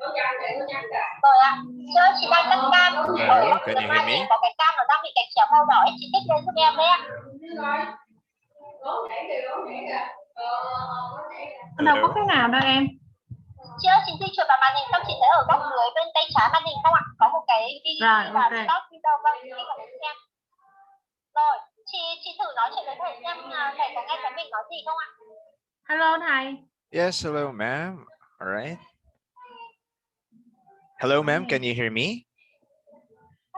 Rồi ạ. Sir, chị đang cắt cam. Hello, can you hear Chị me? có cái cam nó đang bị gạch chéo màu đỏ ấy, chị tích lên giúp em đấy ạ. Đâu có Hello. cái nào đâu em. Chưa, chị di chuyển vào màn hình xong chị thấy ở góc dưới bên tay trái màn hình không ạ? Có một cái Rồi, và ok. stop video, vâng, chị có thể xem. Rồi, chị thử nói chuyện với thầy xem thầy có nghe thấy mình nói gì không ạ? Hello thầy. Yes, hello, ma'am. All right. Hello, ma'am. Can you hear me?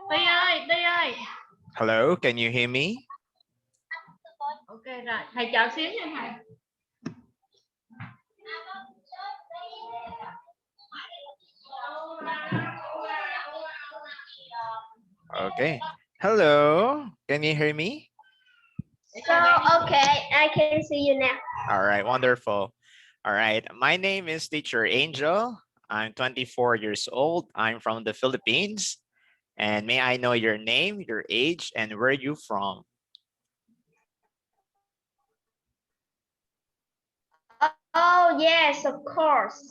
Đi ơi. Hello, can you hear me? Ok rồi, thầy chờ xíu nha thầy. Okay. Hello, can you hear me? So, okay, I can see you now. All right, wonderful. All right, my name is Teacher Angel. I'm 24 years old. I'm from the Philippines. And may I know your name, your age, and where you from? Oh, yes, of course.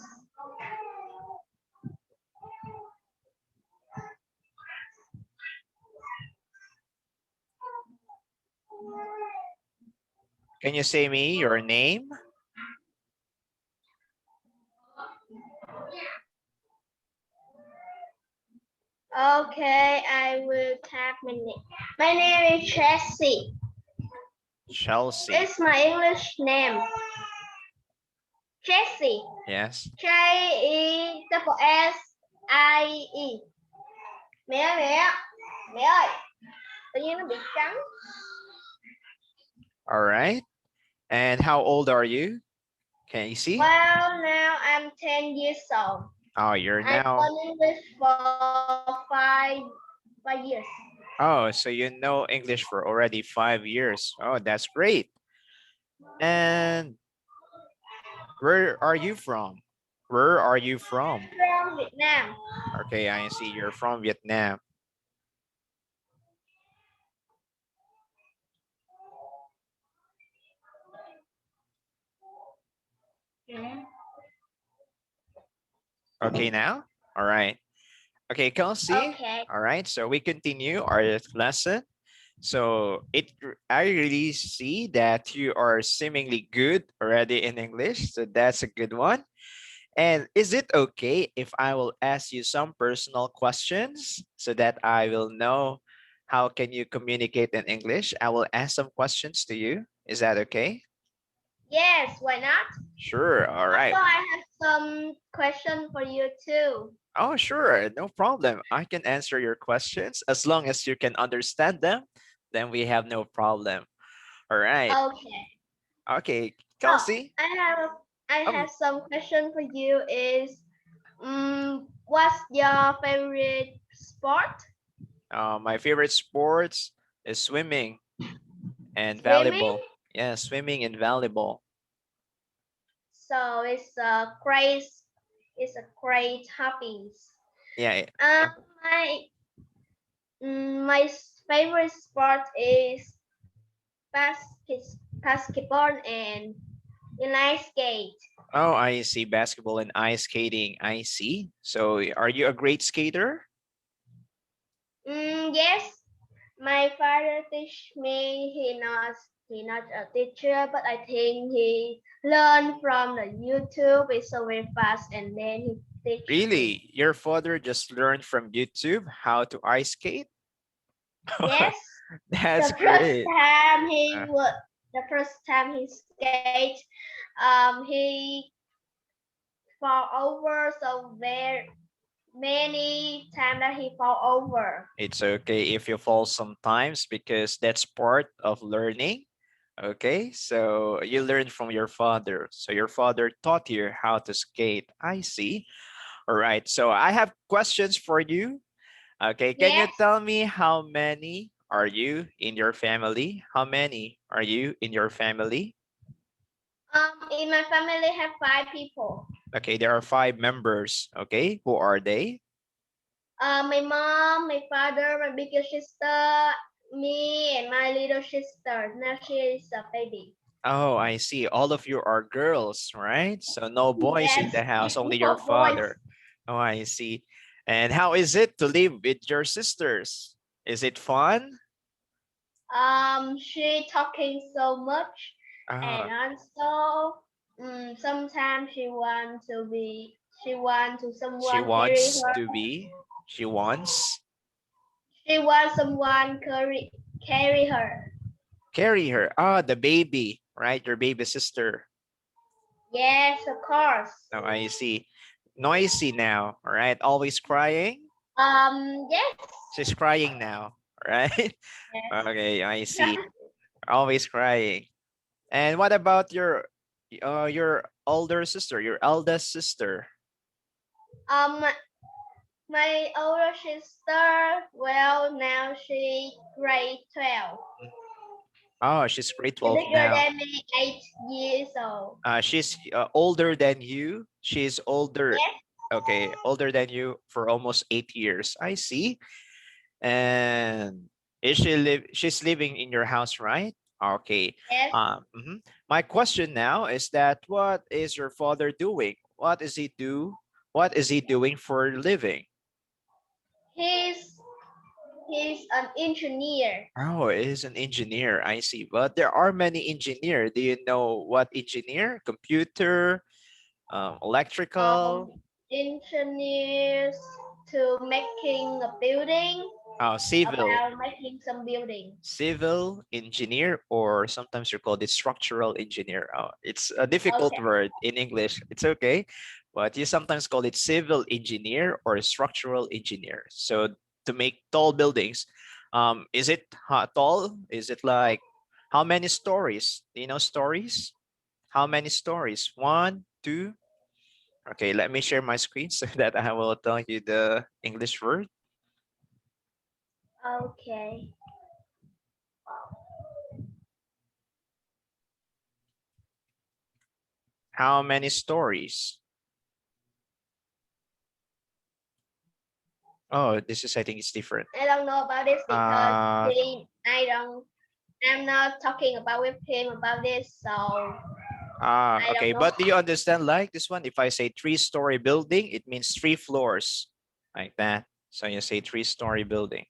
Can you say me your name? Okay, I will type my name. My name is Chelsea. Chelsea. It's my English name. Chelsea. Yes. Chessie. Mẹ ơi, tự nhiên nó bị trắng. All right. And how old are you? Can you see? Well, now I'm 10 years old. Oh, you're I've now. learned English for five years. Oh, so you know English for already 5 years. Oh, that's great. And where are you from? Where are you from? From Vietnam. Okay, I see you're from Vietnam. Okay, now? All right. Okay, Kelsey. Okay. All right, so we continue our lesson. So I really see that you are seemingly good already in English. So that's a good one. And is it okay if I will ask you some personal questions so that I will know how can you communicate in English? I will ask some questions to you. Is that okay? Yes, why not? Sure. All right. Also, I have some question for you too. Oh, sure. No problem. I can answer your questions as long as you can understand them. Then we have no problem. All right. Okay. Okay. So, Kelsey. I have some question for you is what's your favorite sport? My favorite sports is swimming and Swimming? volleyball. Yeah, swimming and volleyball. So it's a great hobbies. Yeah. My my favorite sport is basketball and ice skate. Oh, I see. Basketball and ice skating. I see. So are you a great skater? Yes, my father teach me. He not a teacher, but I think he learned from the YouTube. It's so very fast, and then he teach me. Really? Your father just learned from YouTube how to ice skate? Yes. That's the first great. time he skate, he fall over so very many times that he fall over. It's okay if you fall sometimes because that's part of learning. Okay, so you learned from your father. So your father taught you how to skate. I see. All right, so I have questions for you. Okay, can you Yes. tell me how many are you in your family? How many are you in your family? In my family have 5 people. Okay, there are 5 members. Okay, who are they? My mom, my father, my bigger sister, me, and my little sister. Now she is a baby. Oh, I see. All of you are girls, right? So no boys in Yes, the house, only your no boys. father. Oh, I see. And how is it to live with your sisters? Is it fun? She talking so much, and Ah, also, sometimes she want to she someone carry wants her. to be. She wants She wants someone carry her. carry her. Ah, the baby, right? Your baby sister. Yes, of course. Oh, I see. Noisy now, all right? Always crying. Yes, She's crying now, right? yes. Okay, I see. Always crying. And what about your older sister, your eldest sister? Um, my older sister, well, now she grade 12. Oh, she's grade She's 12 bigger now. than me, 8 years old. She's older than you. She's older. Yes, Okay, older than you for almost 8 years. I see. And is she live? She's living in your house, right? Okay. yes. Mhm. My question now is that what is your father doing? What is he do? What is he doing for a living? He's he's an engineer. Oh, is an engineer. I see. But there are many engineer. Do you know what engineer? Computer, Um, electrical, engineers to making a building, civil. about making some building. Civil engineer, or sometimes you call it structural engineer. It's a difficult Okay. word in English. It's okay, but you sometimes call it civil engineer or structural engineer. So to make tall buildings, is it tall? Is it like how many stories? Do you know stories? How many stories? One, two. Okay, let me share my screen so that I will tell you the English word. Okay. How many stories? Oh, this is, I think it's different. I don't know about this because Uh, I'm not talking about with him about this, so I don't okay. know. But do you understand like this one? If I say three-story building, it means 3 floors like that. So you say three-story building.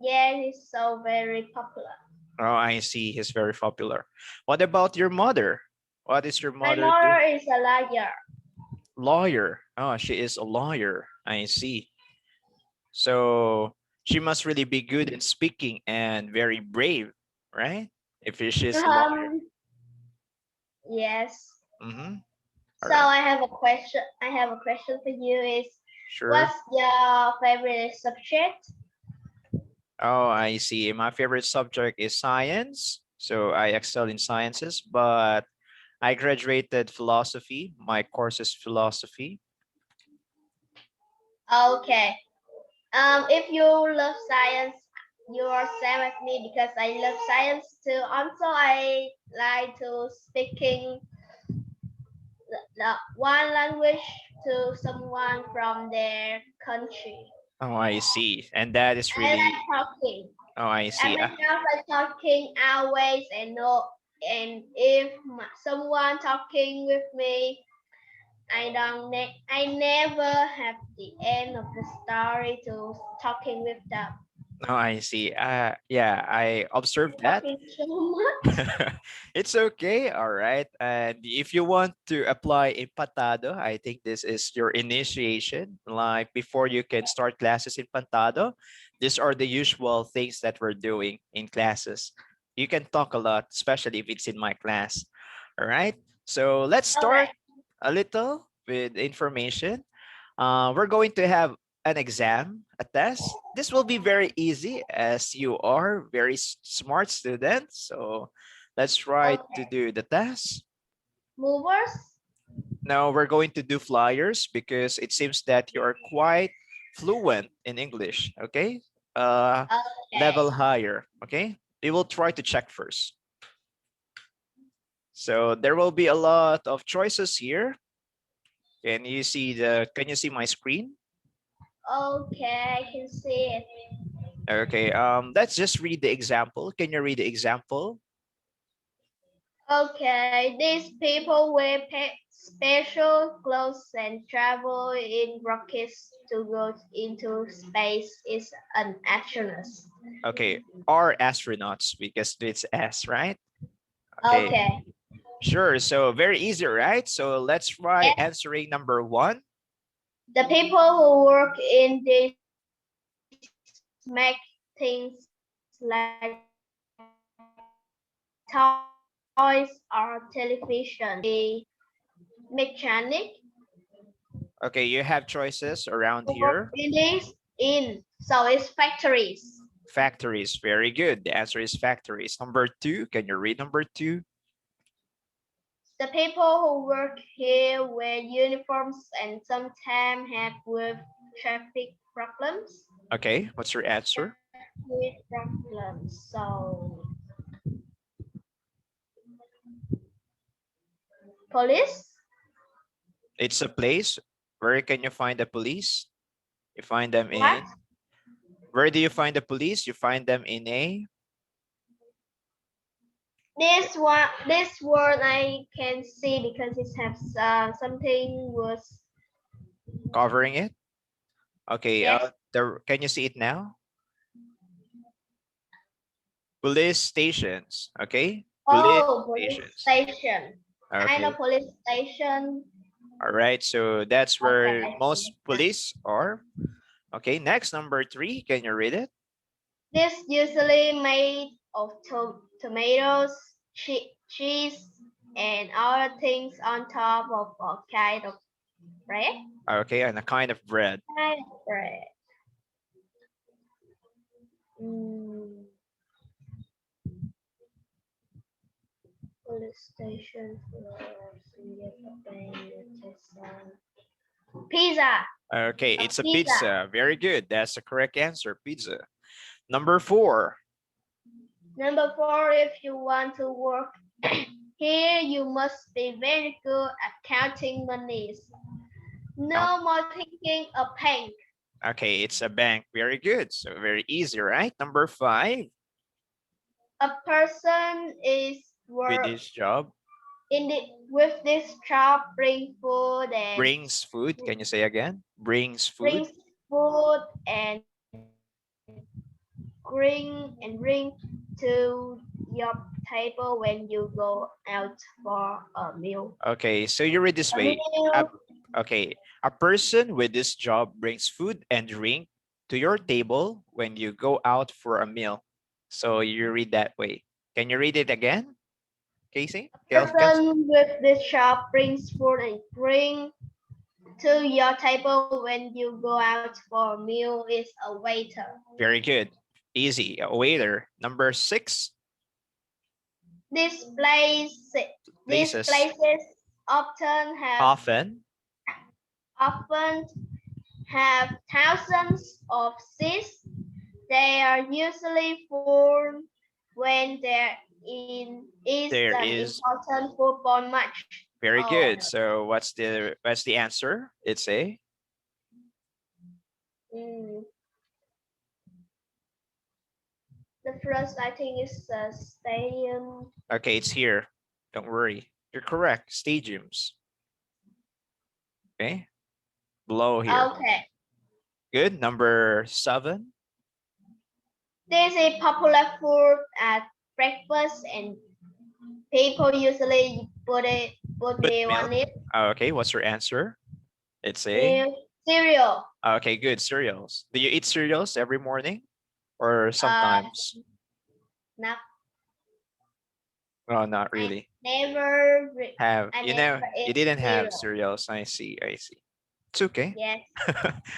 Yeah, he's so very popular. Oh, I see. He's very popular. What about your mother? What is your My mother do? mother is a lawyer. Lawyer. Oh, she is a lawyer. I see. So she must really be good in speaking and very brave, right? If she's a lawyer. Um, yes. Mm-hmm. All So right. I have a question. I have a question for you. Is Sure. what's your favorite subject? Oh, I see. My favorite subject is science. So I excel in sciences, but I graduated philosophy. My course is philosophy. Okay. If you love science, you are same as me because I love science too. Also, I like to speaking the one language to someone from their country. Oh, I see. And that is I like really, talking. oh, I And see. myself like talking always and no. And if someone talking with me, I never have the end of the story to talking with them. Oh, I see. Yeah, I observed that. Talking so much. It's okay. All right. And if you want to apply in Pantado, I think this is your initiation. Like before you can start classes in Pantado, these are the usual things that we're doing in classes. You can talk a lot, especially if it's in my class. All right. So let's start Okay. a little with information. We're going to have an exam, a test. This will be very easy as you are very smart students. So let's try to Okay. do the test. Movers. Now we're going to do flyers because it seems that you are quite fluent in English. Okay. Uh, Okay. Level higher. Okay. We will try to check first. So there will be a lot of choices here. Can you see my screen? Okay, I can see it. Okay, let's just read the example. Can you read the example? Okay, these people wear special clothes and travel in rockets to go into space is an astronaut. Okay, are astronauts because it's S, right? Okay, Okay. sure. So very easy, right? So let's try Yes. answering number one. The people who work in this make things like toys or television. The mechanic Okay, you have choices around who work here. in this in so it's factories. Factories, very good. The answer is factories. Number two, can you read number two? The people who work here wear uniforms and sometimes have with traffic problems. Okay, what's your answer? With problems. So police. It's a place. Where can you find the police? You find them What? in. Where do you find the police? You find them in a. This word I can see because it has something was Covering it. Okay, yes. can you see it now? Police stations. Okay, police Oh, police stations. station. I know Okay, police station. all right. So that's Okay, where I most see. police are. Okay, next number three. Can you read it? This usually made of tomatoes, cheese, and other things on top of a kind of bread. Okay, and a kind of bread. Kind of bread. Mm, police station. Pizza. Okay, A it's a pizza. pizza. Very good. That's the correct answer. Pizza. Number four. Number 4, if you want to work here, you must be very good at counting monies. Count. No more thinking a bank. Okay, it's a bank. Very good. So very easy, right? Number five. A person is With work this job in the with this job bring food and brings food. Can you say again? Brings food. brings food and bring to your table when you go out for a meal. Okay, so you read this A way. A, meal. okay, a person with this job brings food and drink to your table when you go out for a meal. So you read that way. Can you read it again, Casey? Person with this shop brings food and drink to your table when you go out for a meal is a waiter. Very good. Easy. A waiter. Number six. This place, these Places. places often have Often. often have thousands of seats. They are usually full when there is There an is. important football match. Very Oh good. no. So what's the answer? It's a. Mm. The first I think is a stadium. Okay, it's here. Don't worry. You're correct. Stadiums. Okay. Below here. Okay. Good. Number seven. This is popular food at breakfast and people usually put Put meal on milk. it. Okay, what's your answer? It's a. Milk, cereal. Okay, good. Cereals. Do you eat cereals every morning or Uh, sometimes? not No, not I really. never Have I you never know you ate didn't have cereal. cereals? I see. I see. It's okay. Yes.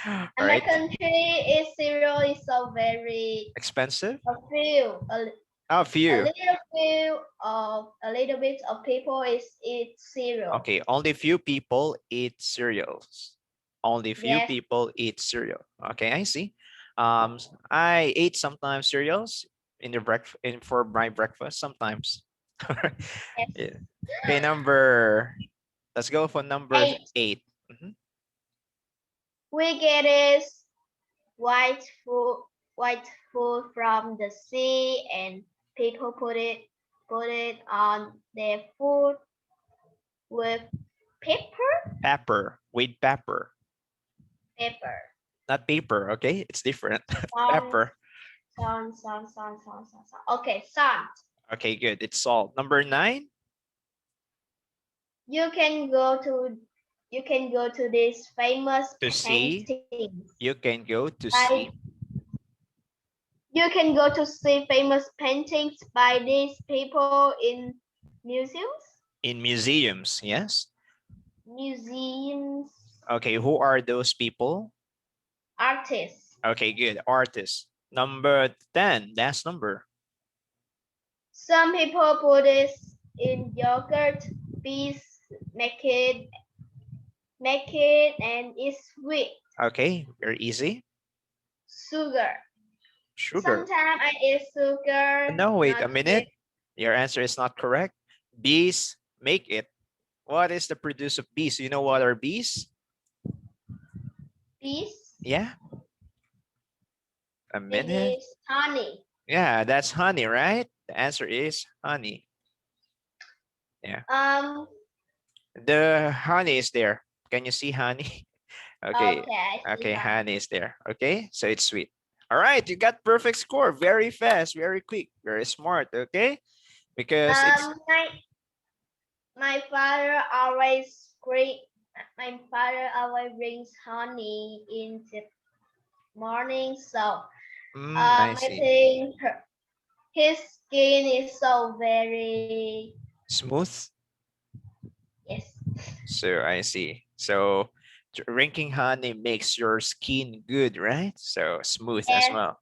All In my right. country, cereal is so very Expensive? a few A a few. little few of a little bit of people is eat cereal. Okay, only few people eat cereals. Only few Yes. people eat cereal. Okay, I see. I ate sometimes cereals in the breakfast in for my breakfast sometimes. Yes. Yeah. Okay, let's go for number 8. eight. Mhm. We get is white food white food from the sea and people put it on their food with Pepper? Pepper, with pepper. Pepper. Not paper, okay? It's different. Salt. Pepper. Salt. Okay, salt. Okay, good. It's salt. Number 9. You can go to this famous To see. painting. You can go to By- see. You can go to see famous paintings by these people in museums. In museums, yes. Museums. Okay, who are those people? Artists. Okay, good. Artists. Number 10, last number. Some people put this in yogurt, bees, make it and it's sweet. Okay, very easy. Sugar. Sugar. Sometimes I eat sugar. No, wait a not minute. sweet. Your answer is not correct. Bees make it. What is the produce of bees? You know what are bees? Bees. Yeah. A It minute. is honey. Yeah, that's honey, right? The answer is honey. Yeah. The honey is there. Can you see honey? Okay. Okay, honey is there. Okay, so it's sweet. All right, you got perfect score. Very fast, very quick, very smart. Okay, because it's my father always brings honey in the morning, so I I see. think his skin is so very Smooth. yes. So I see. So drinking honey makes your skin good, right? So smooth as Yes. well.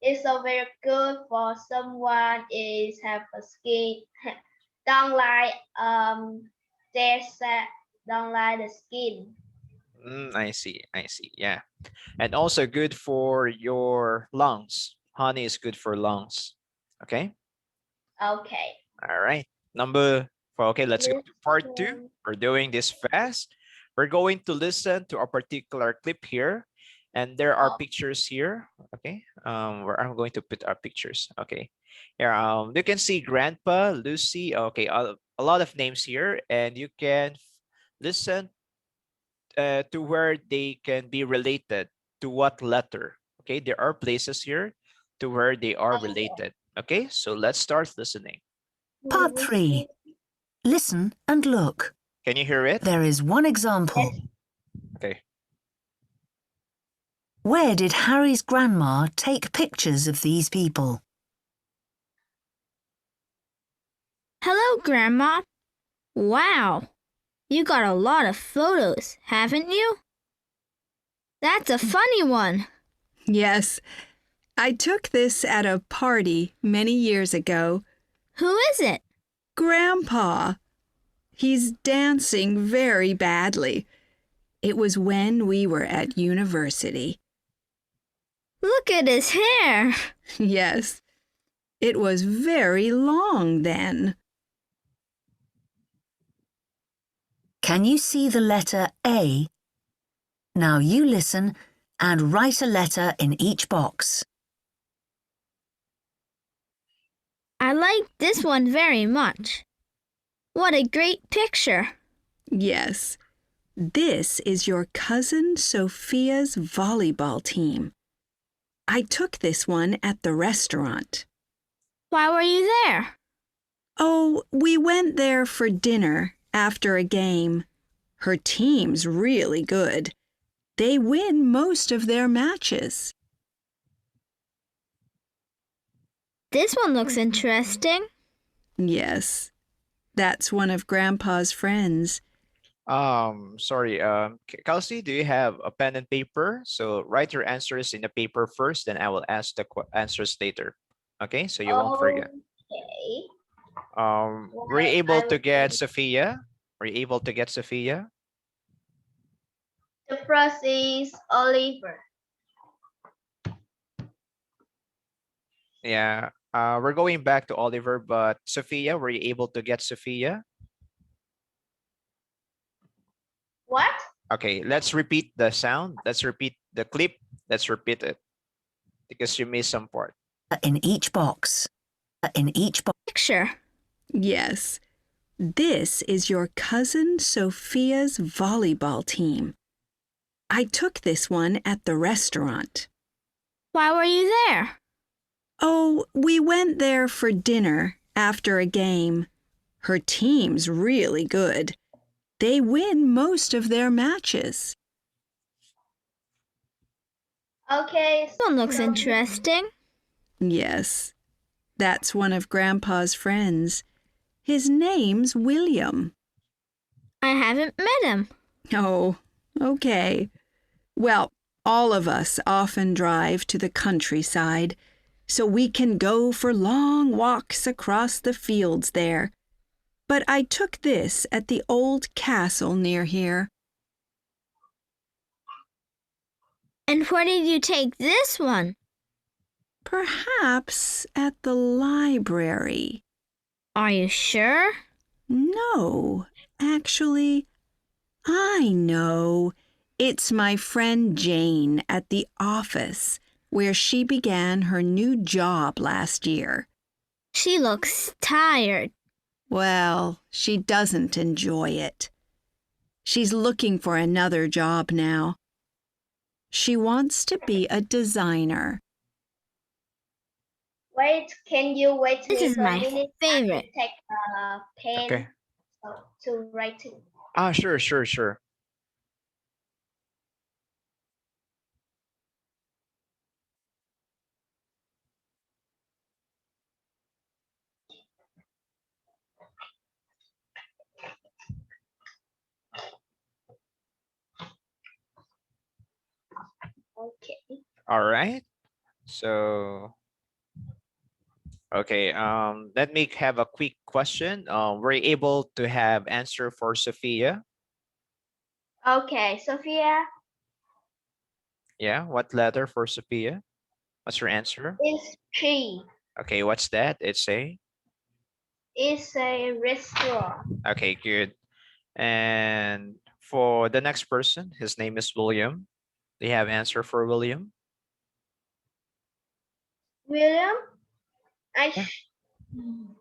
It's so very good for someone is have a skin don't like don't like the skin. I see. I see. Yeah, and also good for your lungs. Honey is good for lungs. Okay. Okay. All right. Number 4. Okay, let's go to part 2. We're doing this fast. We're going to listen to a particular clip here, and there are pictures here. Okay. Where I'm going to put our pictures. Okay. Here, you can see Grandpa, Lucy. Okay, a lot of names here, and you can listen to where they can be related to what letter. Okay, there are places here to where they are related. Okay, so let's start listening. Part 3. Listen and look. Can you hear it? There is one example. Okay. Where did Harry's grandma take pictures of these people? Hello, Grandma. Wow, you got a lot of photos, haven't you? That's a funny one. Yes, I took this at a party many years ago. Who is it? Grandpa. He's dancing very badly. It was when we were at university. Look at his hair. Yes, it was very long then. Can you see the letter A? Now you listen and write a letter in each box. I like this one very much. What a great picture. Yes, this is your cousin Sophia's volleyball team. I took this one at the restaurant. Why were you there? Oh, we went there for dinner after a game. Her team's really good. They win most of their matches. This one looks interesting. Yes, that's one of Grandpa's friends. Sorry, Kelsey, do you have a pen and paper? So write your answers in the paper first, then I will ask the answers later. Okay, so you won't forget. Okay. Were you able to get Sophia? Were you able to get Sophia? The first is Oliver. Yeah, we're going back to Oliver, but Sophia, were you able to get Sophia? What? Okay, let's repeat the sound. Let's repeat the clip. Let's repeat it because you missed some part. In each box. In each box. Picture. Yes, This is your cousin Sophia's volleyball team. I took this one at the restaurant. Why were you there? Oh, we went there for dinner after a game. Her team's really good. They win most of their matches. Okay. This one looks so- interesting. Yes, that's one of Grandpa's friends. His name's William. I haven't met him. Oh, okay. Well, all of us often drive to the countryside so we can go for long walks across the fields there. But I took this at the old castle near here. And where did you take this one? Perhaps at the library. Are you sure? No, actually, I know. It's my friend Jane at the office where she began her new job last year. She looks tired. Well, she doesn't enjoy it. She's looking for another job now. She wants to be a designer. Wait, can you wait This me is for a my minute? favorite. I take a pen Okay. to write it. Sure. Okay. All right. So, okay. Let me have a quick question. Were you able to have answer for Sophia? Okay, Sophia Yeah. What letter for Sophia? What's your answer? is she. Okay. What's that? It's a. It's a restaurant. Okay. Good. And for the next person, his name is William. Do you have answer for William? William, I Yeah. sh- Oh,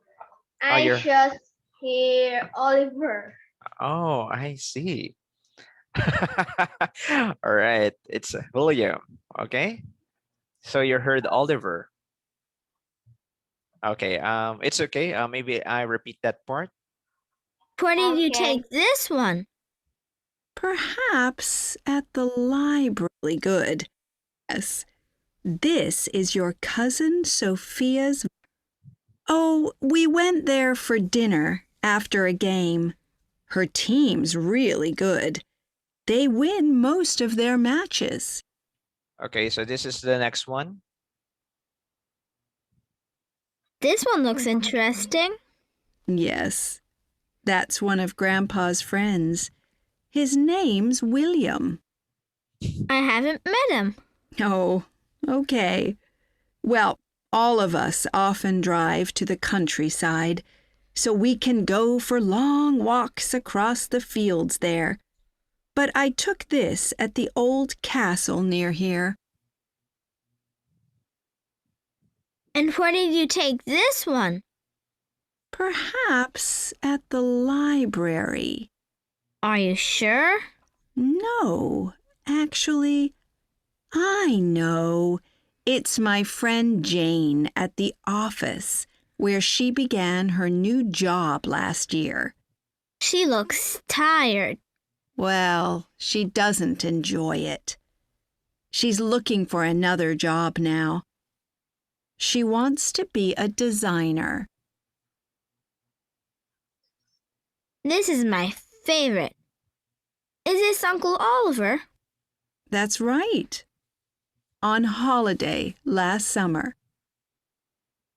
I you're. just hear Oliver. Oh, I see. All right. It's William. Okay. So you heard Oliver. Okay. It's okay. Maybe I repeat that part. Where did you Okay. take this one? Perhaps at the library. Good. Yes. This is your cousin Sophia's. Oh, we went there for dinner after a game. Her team's really good. They win most of their matches. Okay. So this is the next one. This one looks interesting. Yes, that's one of Grandpa's friends. His name's William. I haven't met him. Oh, okay. Well, all of us often drive to the countryside so we can go for long walks across the fields there. But I took this at the old castle near here. And where did you take this one? Perhaps at the library. Are you sure? No, actually, I know. It's my friend Jane at the office where she began her new job last year. She looks tired. Well, she doesn't enjoy it. She's looking for another job now. She wants to be a designer. This is my favorite. Is this Uncle Oliver? That's right. On holiday last summer.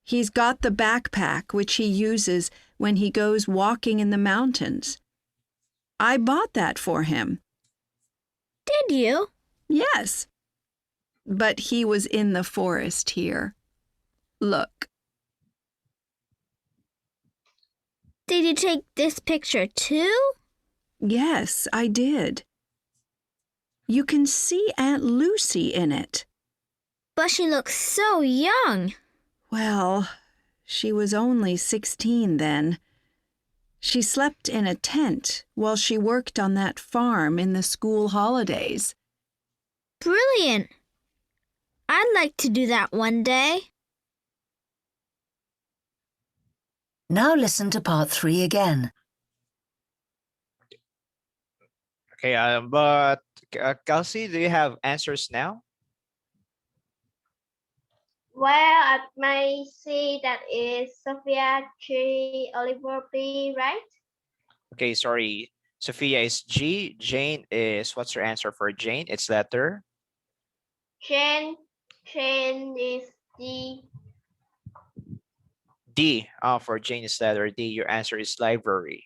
He's got the backpack which he uses when he goes walking in the mountains. I bought that for him. Did you? Yes. But he was in the forest here. Look. Did you take this picture too? Yes, I did. You can see Aunt Lucy in it. But she looks so young. Well, she was only 16 then. She slept in a tent while she worked on that farm in the school holidays. Brilliant! I'd like to do that one day. Now listen to part 3 again. Okay, but Kelsey, do you have answers now? Well, I may see that is Sophia, G, Oliver, B, right? Okay, sorry. Sophia is G. Jane is, what's your answer for Jane? It's letter Jane is D. D. For Jane is letter D. Your answer is library.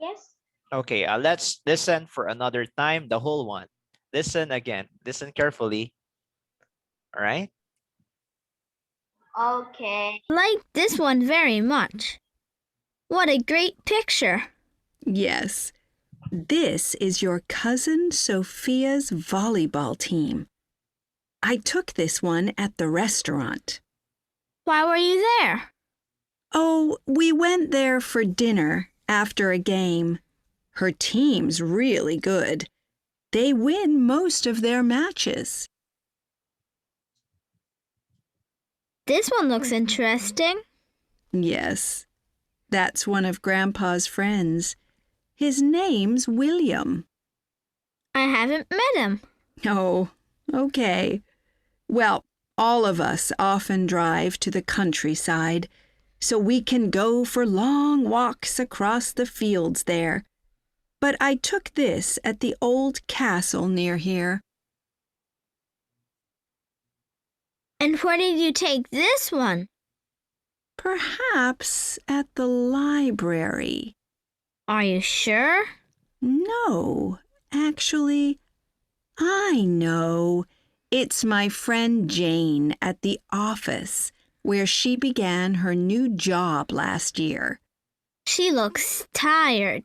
Yes. Okay, let's listen for another time, the whole one. Listen again. Listen carefully. All right. Okay. I like this one very much. What a great picture. Yes, this is your cousin Sophia's volleyball team. I took this one at the restaurant. Why were you there? Oh, we went there for dinner after a game. Her team's really good. They win most of their matches. This one looks interesting. Yes, that's one of Grandpa's friends. His name's William. I haven't met him. Oh, okay. Well, all of us often drive to the countryside so we can go for long walks across the fields there. But I took this at the old castle near here. And where did you take this one? Perhaps at the library. Are you sure? No, actually, I know. It's my friend Jane at the office where she began her new job last year. She looks tired.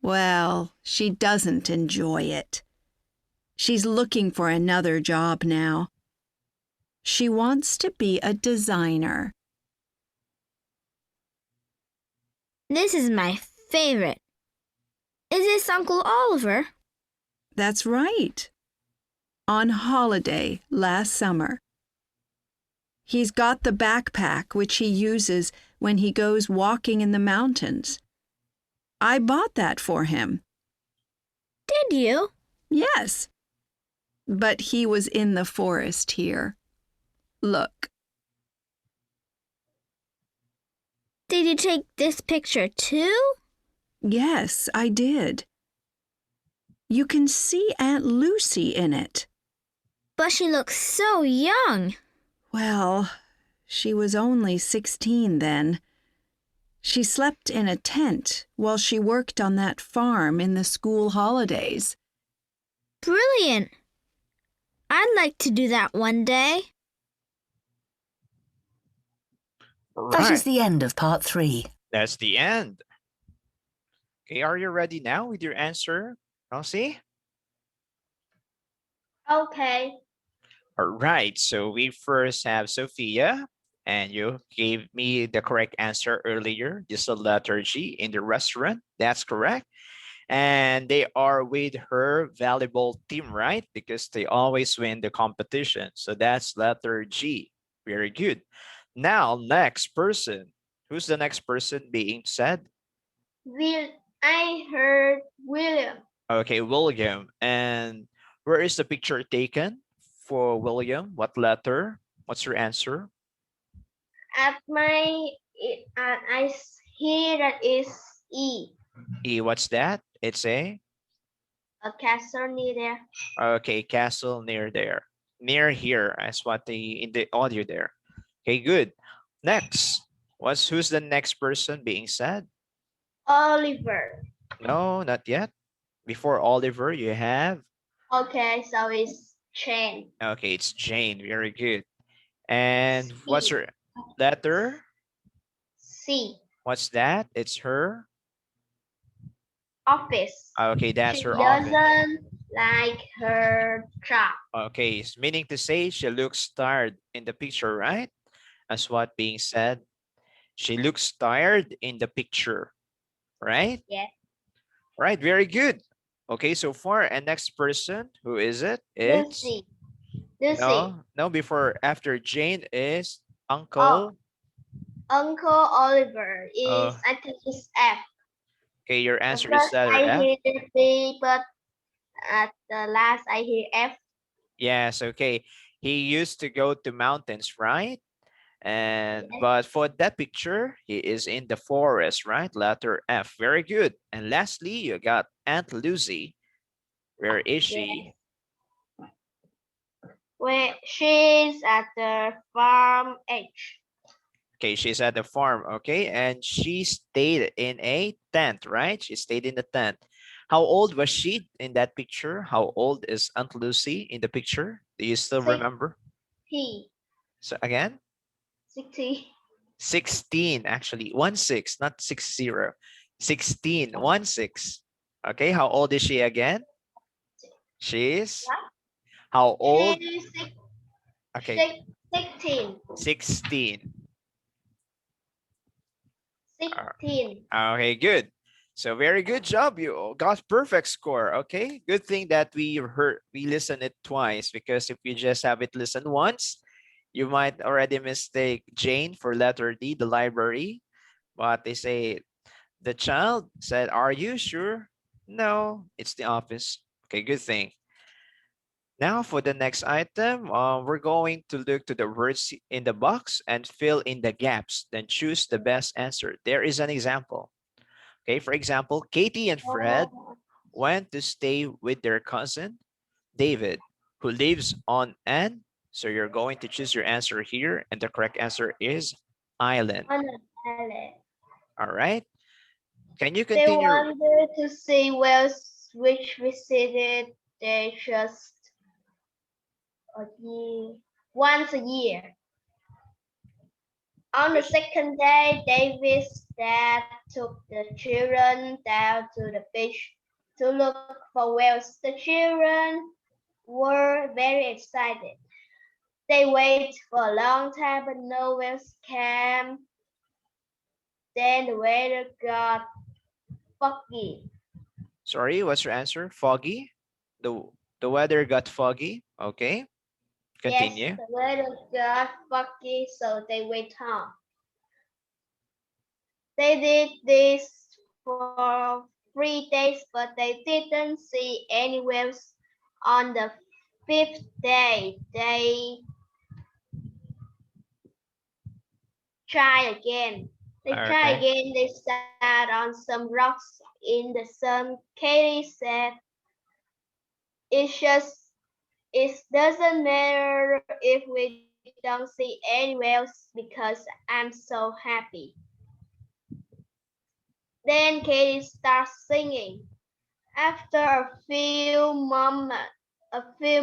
Well, she doesn't enjoy it. She's looking for another job now. She wants to be a designer. This is my favorite. Is this Uncle Oliver? That's right. On holiday last summer. He's got the backpack which he uses when he goes walking in the mountains. I bought that for him. Did you? Yes. But he was in the forest here. Look. Did you take this picture too? Yes, I did. You can see Aunt Lucy in it. But she looks so young. Well, she was only 16 then. She slept in a tent while she worked on that farm in the school holidays. Brilliant. I'd like to do that one day. That is Right. the end of part 3. That's the end. Okay, are you ready now with your answer, Kelsey? Okay. All right, so we first have Sophia, and you gave me the correct answer earlier. Just the letter G in the restaurant. That's correct. And they are with her volleyball team, right? Because they always win the competition. So that's letter G. Very good. Now, next person. Who's the next person being said? I heard William Okay, William. And where is the picture taken for William? What letter? What's your answer? at I hear that is E. E, what's that? It's A castle near there. okay, castle near there. Near here as what in the audio there. Okay, good. Next. Who's the next person being said? Oliver. No, not yet. Before Oliver, you have Okay, so it's Jane. okay, it's Jane. Very good. And what's C. her letter? C. What's that? It's her. Office. Okay, that's She her office. doesn't like her job. Okay, meaning to say she looks tired in the picture, right? As what being said. She looks tired in the picture, right? Yes. Right, very good. Okay, so far, and next person, who is it? It's Lucy. Lucy. no, before, after Jane is Oh, Uncle. Uncle Oliver is, Uh, I think it's F. okay, your The answer is first letter I F. hear B, but at the last I hear F. Yes, okay. He used to go to mountains, right? And Yes. but for that picture, he is in the forest, right? Letter F. Very good. And lastly, you got Aunt Lucy. Where is she? Yes. Where she's at the farm age. Okay, she's at the farm, okay? And she stayed in a tent, right? She stayed in the tent. How old was she in that picture? How old is Aunt Lucy in the picture? Do you still remember? 60. So again, 60. 16 actually. 16, not 60. 16, 16. Okay, how old is she again? She's how old? She's Okay, 16. 16. 16. Okay, good. So very good job. You got perfect score. Okay, good thing that we listened it twice, because if you just have it listened once, you might already mistake Jane for letter D, the library. But they say the child said, "Are you sure?" No, it's the office. Okay, good thing. Now for the next item, we're going to look to the words in the box and fill in the gaps, then choose the best answer. There is an example. Okay, for example, Katie and Fred Oh, went to stay with their cousin, David, who lives on an, so you're going to choose your answer here, and the correct answer is island. on an island. All right, can you They continue? wanted to see whales which visited they just a year, once a year. On the second day, David's dad took the children down to the beach to look for whales. The children were very excited. They waited for a long time, but no whales came. Then the weather got foggy. Sorry, what's your answer? Foggy? The, the weather got foggy. Okay, Yes, continue. the weather got foggy, so they went home. They did this for 3 days, but they didn't see any whales. On the fifth day, they try again. Okay. They sat on some rocks in the sun. Katie said, It's just, it doesn't matter if we don't see any whales because I'm so happy. Then Katie starts singing. After a few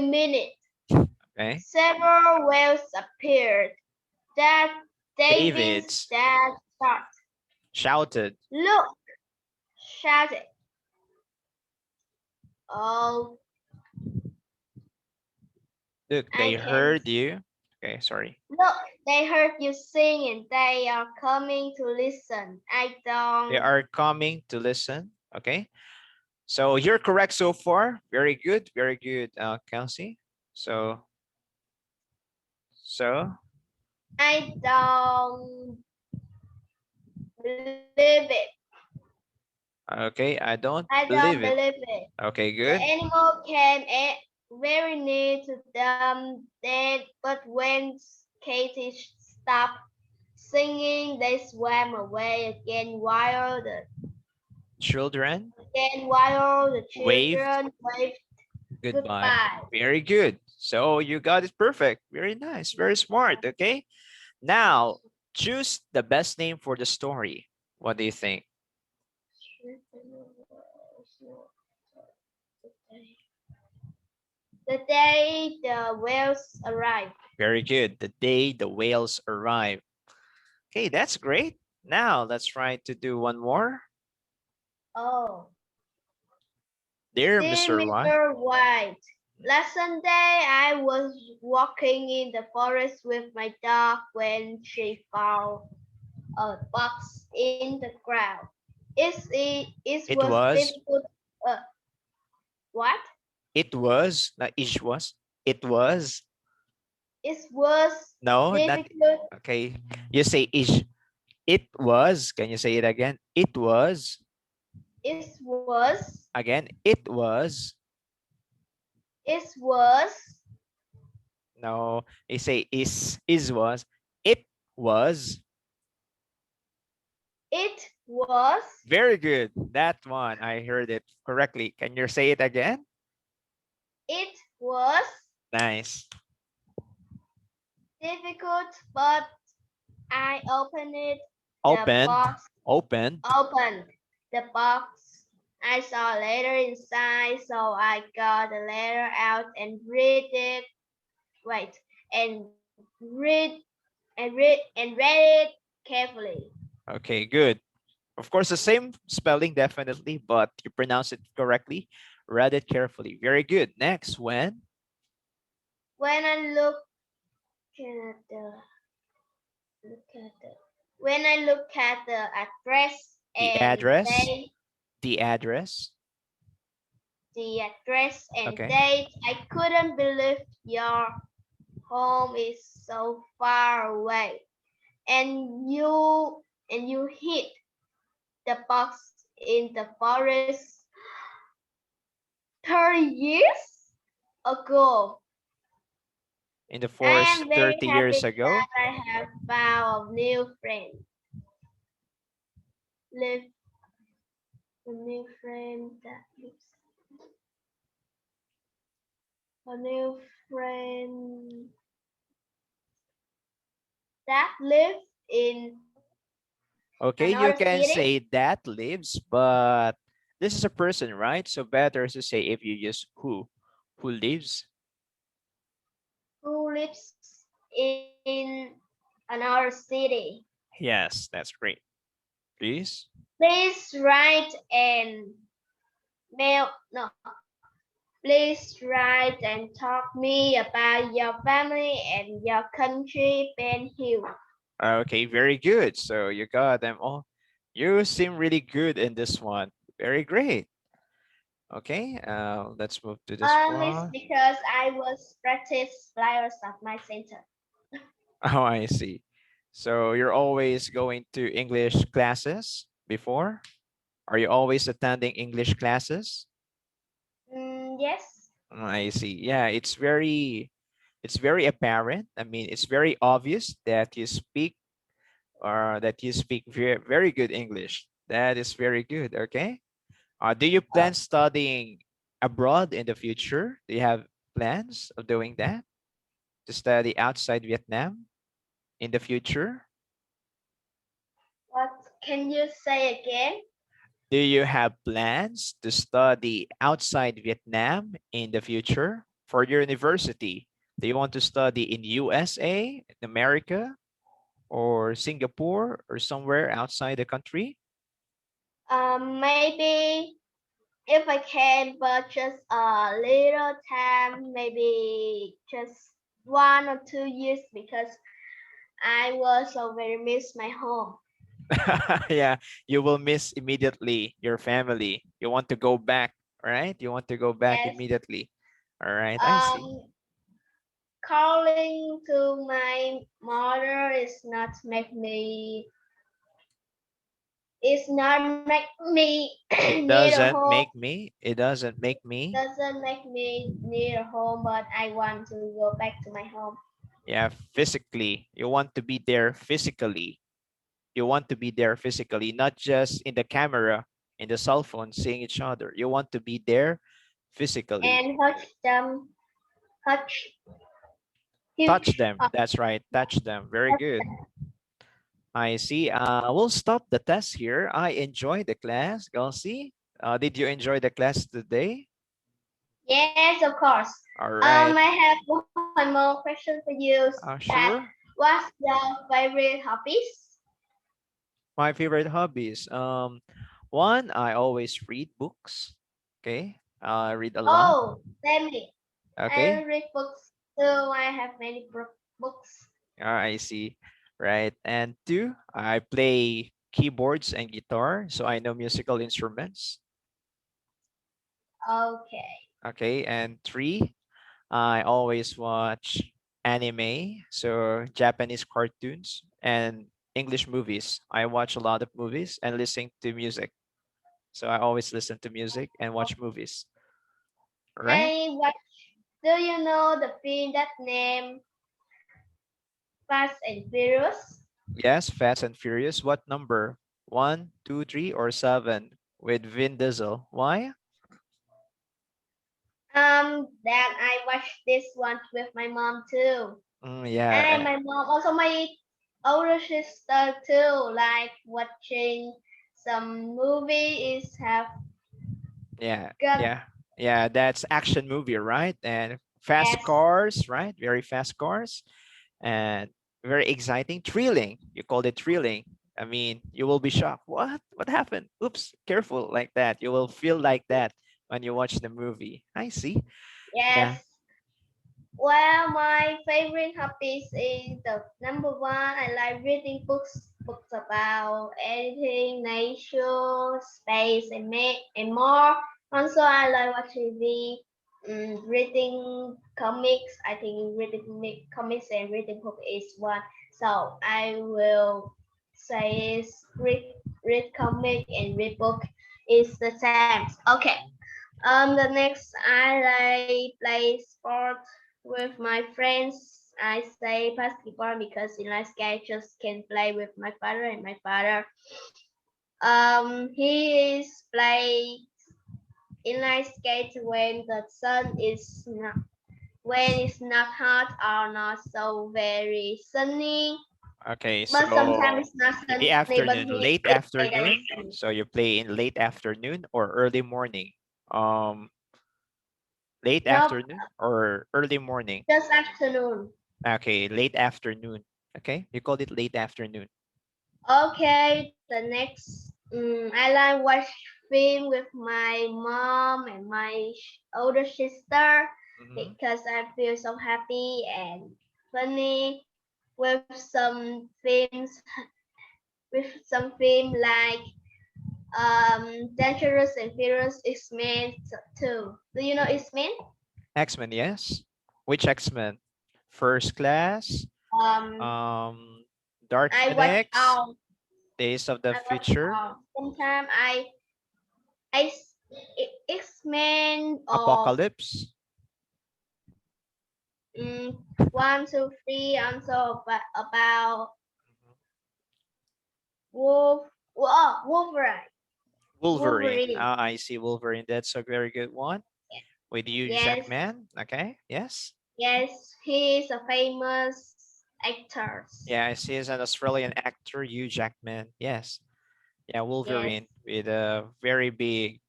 minutes, Okay. several whales appeared. That David's David's dad shouted. Look, shouted. Oh, Look, they I can heard you. Okay, sorry. look. They heard you singing. They are coming to listen. They are coming to listen. Okay. So you're correct so far. Very good. Very good, Kelsey. So, so, I don't believe it. okay. I don't I believe don't it. believe it. Okay, The good. animal came very near to them, but when Katie stopped singing, they swam away Children, while the waved children waved goodbye. goodbye. Very good. So you got it perfect. Very nice. Very smart. Okay. Now choose the best name for the story. What do you think? The day the whales arrived. Very good. The day the whales arrive. Okay, that's great. Now let's try to do one more. Oh, Dear dear Mr. White. Mr. White, last Sunday I was walking in the forest with my dog when she found a box in the ground. It It was was. difficult. What? It was. Not it was. It was. It was No, not. difficult. Okay. You say ish. It was. Can you say it again? It was. It was. Again. It was. It was. No. You say is was. It was. It was Very good. That one. I heard it correctly. Can you say it again? it was Nice. difficult, but I opened it. The Opened. box Opened. opened. The box. I saw a letter inside, so I got the letter out and read it. Wait, and read it carefully. Okay, good. Of course, the same spelling definitely, but you pronounce it correctly. Read it carefully. Very good. Next, When I at the look at the when I look at the address the and address, date, the address. Okay. date, I couldn't believe your home is so far away. And you hid the box in the forest 30 years ago. In the I forest am very 30 years happy ago. that I have found a new friend. Live a new friend that lives. A new friend that lives in Okay, you another can city. say that lives, but this is a person, right? So better to say if you use who lives. Who lives in another city. Yes, that's great. Please. Please write and mail. No, please write and talk me about your family and your country, Ben Hill. Okay, very good. So you got them all. You seem really good in this one. Very great. Okay, let's move to this It's one. because I was practice flyers at my center. Oh, I see. So you're always going to English classes before? Are you always attending English classes? Yes. I see. Yeah, it's very apparent. I mean, it's very obvious that you speak very, very good English. That is very good. Okay. Do you plan studying abroad in the future? Do you have plans of doing that? To study outside Vietnam in the future? What can you say again? Do you have plans to study outside Vietnam in the future for your university? Do you want to study in USA, in America, or Singapore, or somewhere outside the country? Maybe if I can, but just a little time, maybe just 1 or 2 years, because I will so very miss my home. Yeah, you will miss immediately your family. You want to go back, right? You want to go back Yes. immediately. All right, I see. Calling to my mother is not make me. It's not make me It need a doesn't home. make me. It doesn't make me. Doesn't make me need a home, but I want to go back to my home. Yeah, physically. You want to be there physically. You want to be there physically, not just in the camera, in the cell phone, seeing each other. You want to be there physically. And touch them, touch him. Touch them. That's right. Touch them. Very good. I see. We'll stop the test here. I enjoyed the class, Gulsi. Did you enjoy the class today? Yes, of course. All right. I have one more question for you. That Sure. what's your favorite hobbies? My favorite hobbies. One, I always read books. Okay. I read a lot. Oh, tell me. I Okay. read books too. I have many books. I see. right? And two, I play keyboards and guitar, so I know musical instruments. Okay. Okay, and three, I always watch anime, so Japanese cartoons and English movies. I watch a lot of movies and listen to music. So I always listen to music and watch movies. Right? I watch. Do you know the film that name Fast and Furious? Yes, Fast and Furious. What number? One, two, three, or seven? With Vin Diesel. Why? Then I watched this one with my mom too. Yeah, And my mom, also my older sister too, like watching some movies have yeah, got yeah, yeah. That's action movie, right? And fast yes, cars, right? Very fast cars, and very exciting, thrilling. You called it thrilling. I mean, you will be shocked. What? What happened? Oops! Careful, like that. You will feel like that when you watch the movie. I see. Yeah. yes. Well, my favorite hobbies is the number one. I like reading books about anything, nature, space, and more. Also, I like watching TV, reading comics. I think reading comics and reading book is one. So I will say is read comic and read book is the same. Okay. The next I like play sport with my friends. I say basketball because in last I just can play with my father and my father. He is play inline skate when the sun is not when it's not hot or not so very sunny. Okay, But sometimes so it's not in the sunny, but afternoon, he late play that afternoon. sunny. So you play in late afternoon or early morning? Um, Late Nope, afternoon or early morning? just afternoon. Okay, late afternoon. Okay, you called it late afternoon. Okay, the next, I like watch film with my mom and my older sister Hmm. because I feel so happy and funny with some films like Dangerous and Furious X-Men too. Do you know X-Men? X-Men, yes. Which X-Men? First Class, Um, um, Dark I watch Phoenix, all. Days of the I watch Future, all. Sometimes I X-Men or Apocalypse. Mm, 1, 2, 3 answer about Wolverine. Wolverine. Wolverine. Ah, I see Wolverine. That's a very good one. With Hugh Yes, Jackman. Okay, yes. yes, he is a famous actor. Yeah, I see he's an Australian actor, Hugh Jackman. Yes. Yeah, Yes, Wolverine with a very big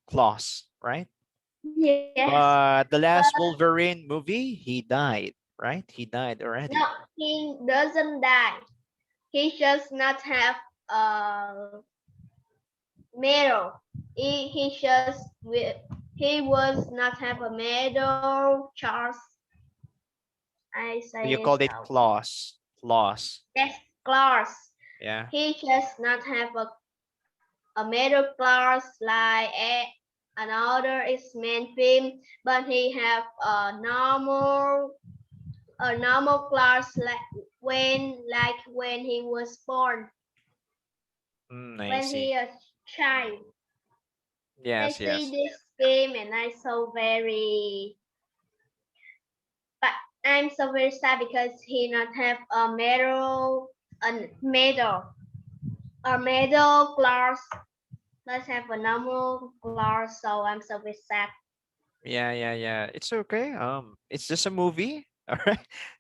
claws, right? yes. But the But last Wolverine movie, he died, right? He died no, already. he doesn't die. He just not have a medal. He just he was not have a medal. Charles, I So you say called it so. claws. Claws. Yes, class. Yeah. He just not have a middle class like another X-Men film, but he have a normal class like when he was born, I when see. he a child. I Yes, see yes. this film and I so very but I'm so very sad because he not have a middle class. Let's have a normal class, so I'm so very sad. Yeah, yeah, yeah. It's okay. It's just a movie. All right.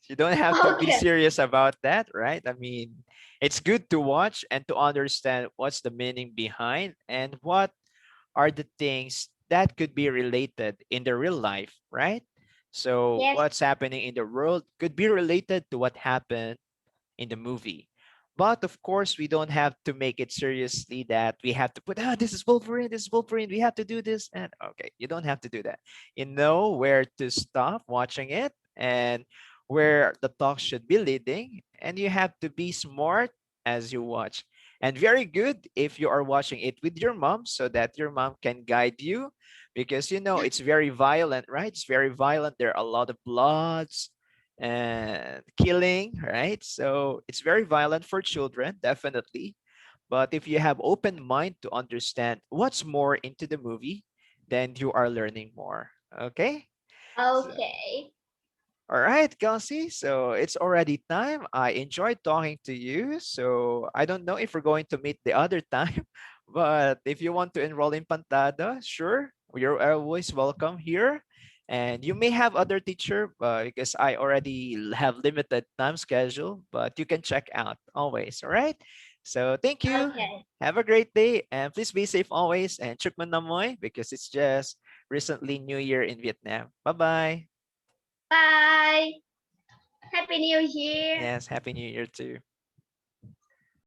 You don't have to be Okay. serious about that, right? I mean, it's good to watch and to understand what's the meaning behind and what are the things that could be related in the real life, right? So Yes, what's happening in the world could be related to what happened in the movie. But of course, we don't have to make it seriously that we have to put, this is Wolverine, we have to do this. And okay, you don't have to do that. You know where to stop watching it and where the talk should be leading. and you have to be smart as you watch. And very good if you are watching it with your mom so that your mom can guide you because you know it's very violent, right? It's very violent. There are a lot of bloods and killing, right? So it's very violent for children, definitely. But if you have open mind to understand what's more into the movie, then you are learning more. Okay? So, Okay. all right, Kelsey. So it's already time. I enjoyed talking to you. So I don't know if we're going to meet the other time, but if you want to enroll in Pantado, sure, you're always welcome here. And you may have other teacher, because I already have limited time schedule, but you can check out always. All right. So thank you. Okay. Have a great day, and please be safe always. And chúc mừng năm mới because it's just recently New Year in Vietnam. Bye bye. Bye. Happy New Year. Yes, Happy New Year too.